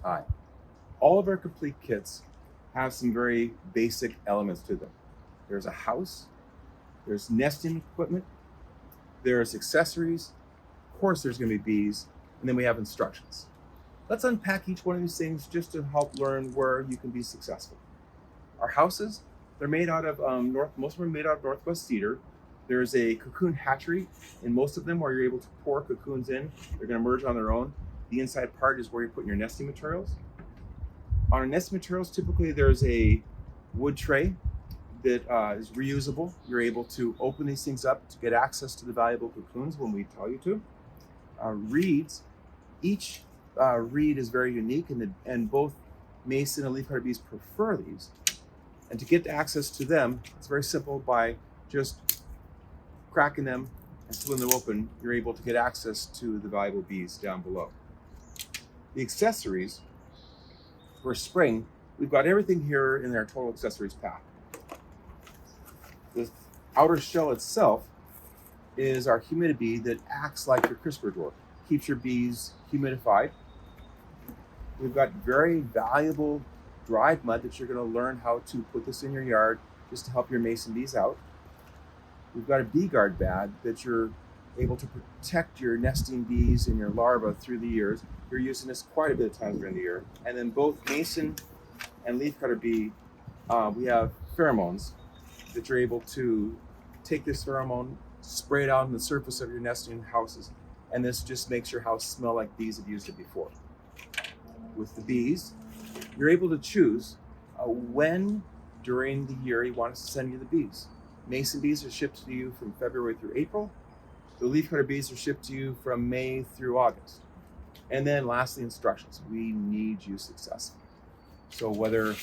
eye. All of our complete kits have some very basic elements to them. There's a house, there's nesting equipment, there's accessories, of course there's going to be bees, and then we have instructions. Let's unpack each one of these things just to help learn where you can be successful. Our houses, they're made out of most of them are made out of Northwest cedar. There's a cocoon hatchery in most of them where you're able to pour cocoons in. They're going to emerge on their own. The inside part is where you're putting your nesting materials. On our nesting materials, typically there's a wood tray that is reusable. You're able to open these things up to get access to the valuable cocoons when we tell you to. Reeds, each reed is very unique, and both mason and leafcutter bees prefer these. And to get access to them, it's very simple. By just cracking them and splitting them open, you're able to get access to the valuable bees down below. The accessories for spring, we've got everything here in our total accessories pack. The outer shell itself is our humidity that acts like your crisper drawer, keeps your bees humidified. We've got very valuable dried mud that you're going to learn how to put this in your yard just to help your mason bees out. We've got a bee guard bag that you're able to protect your nesting bees and your larvae through the years. You're using this quite a bit of times during the year. And then both mason and leafcutter bee, we have pheromones that you're able to take this pheromone, spray it out on the surface of your nesting houses, and this just makes your house smell like bees have used it before. With the bees, you're able to choose when during the year you want us to send you the bees. Mason bees are shipped to you from February through April. The leafcutter bees are shipped to you from May through August. And then lastly, instructions. We need you successful. So whether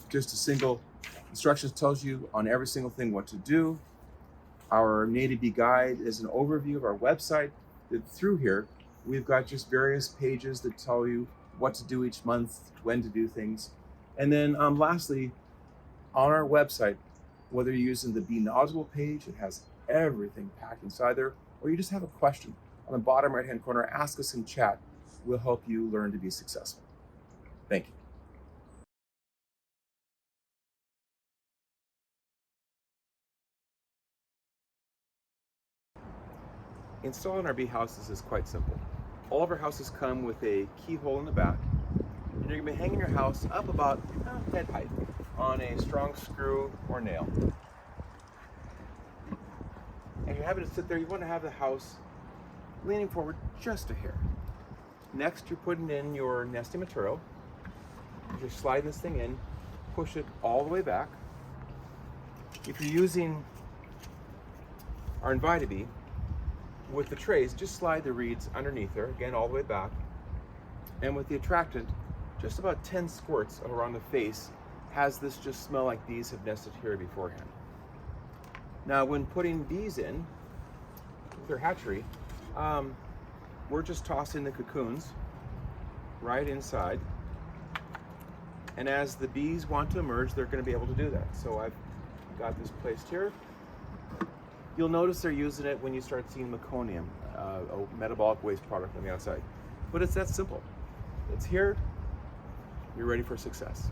just a single instructions tells you on every single thing what to do, our native bee guide is an overview of our website. Through here, we've got just various pages that tell you what to do each month, when to do things. And then lastly, on our website, whether you're using the Be Knowledgeable page, it has everything packed inside there, or you just have a question, on the bottom right-hand corner, ask us in chat. We'll help you learn to be successful. Thank you. Installing our bee houses is quite simple. All of our houses come with a keyhole in the back, and you're going to be hanging your house up about head height on a strong screw or nail. And you're having to sit there, you want to have the house leaning forward just a hair. Next, you're putting in your nesting material. You're sliding this thing in, push it all the way back. If you're using our InvitaBee, with the trays, just slide the reeds underneath there, again, all the way back. And with the attractant, just about 10 squirts around the face has this just smell like bees have nested here beforehand. Now, when putting bees in with their hatchery, we're just tossing the cocoons right inside. And as the bees want to emerge, they're going to be able to do that. So I've got this placed here. You'll notice they're using it when you start seeing meconium, a metabolic waste product on the outside. But it's that simple. It's here, you're ready for success.